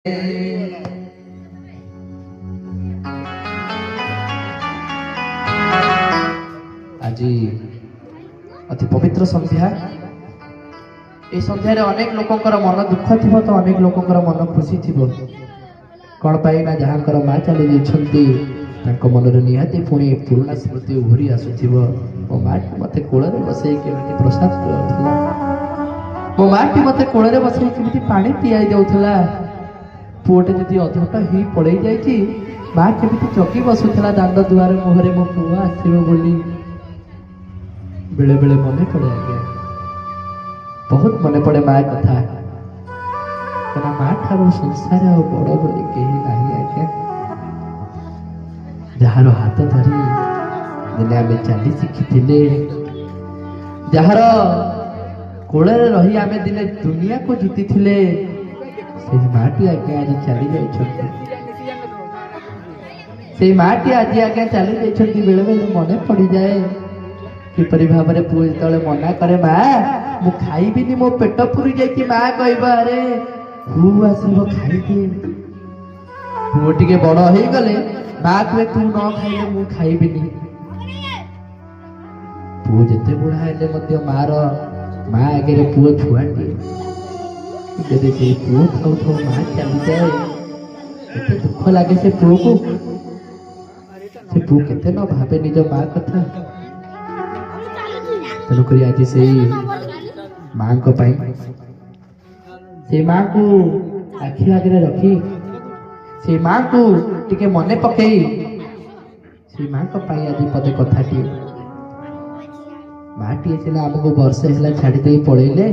आज अति पवित्र संध्या। ए संध्यार अनेक लोकंकर मन दुख थी तो अनेक लोकंकर मन खुशी थी। कौन पाई ना जहाँकर माँ चली जाती मनर निहाती पुणी पुराणा स्मृति उभरी आसुव। मो माँ मत कोल बसई केमी प्रसाद पिला, मो माँ मत कोल बसई केमी पा पियाई दौला। पुओटे जदि अधट ही पड़े जाइए माँ केमी जगी बसुला दांड दुआर मुहरे मो पुआ आसो बोली बेले बेले मन पड़े। आज्ञा बहुत मन पड़े माँ कथा, क्या माँ ठार संसार बड़ बोली कहीं नहीं। आज्ञा जार हाथ धरी दिने आम चली शिखी, जार कोल रही आम दिने दुनिया को जीति से माटी आज्ञा आज चली से माटी आज आज्ञा चली जाइए। बेले बेले मन पड़ जाए किपरि भाव में पुओ जो मना करे माँ मु खाइबिनी मो पेट पुरी जाइए। माँ कह अरे तू आसब खाइदे। पुओ टिके बड़ हो गले माँ कहे तू न खाइले मु खाइबिनी। पुओ जिते बुढ़ा हेले मार माँ आगे पुओ छुआटे जब से पुओ खाऊ खाऊ माँ चली जाए एते दुख लगे से पुओ को। से पुओ केते न भावे निज माँ कथा। तेणुक आज से माँ को से माँ को आखि आगे रखी से माँ को टिके मने पकई से माँ को आज पदे कथा टी माँ टी सिना आमको वर्षे है छाड़ी दे पलैले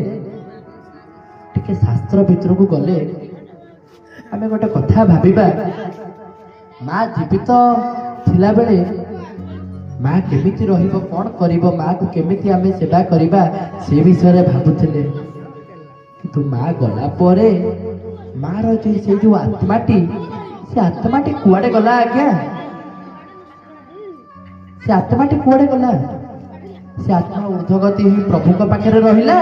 टिके शास्त्र भितर को गले आम गोटे कथा भाविबा। माँ जीवित थिला बेले माँ केमिति रहिबो कौन करिबो माँ को केमिति आमे सेवा करिबा से विषय भाबुथिले। किंतु माँ गला परे माँ रो से जो आत्माटी से आत्माटी कुआडे गला। आज्ञा से आत्माटी कुआडे गला। से आत्मा ऊर्ध्वगति ही प्रभु को पाखे रहिला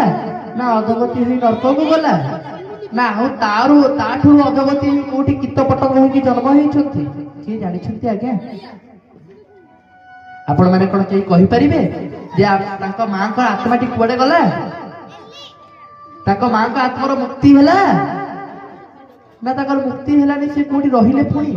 ना अधोगति ही नरक को गला ना आउ तारू ताठू अधोगति ही कोठी कीट पतंग होई जन्म होइछंती के जानि छंती। आज्ञा आपण माने कोन केही कहि परिबे जे तांको मां को आत्माटी कुआडे गला, तांको मां को आत्मार मुक्ति होला ना तांकर मुक्ति हेलानी से कोठी रहिले पुणी।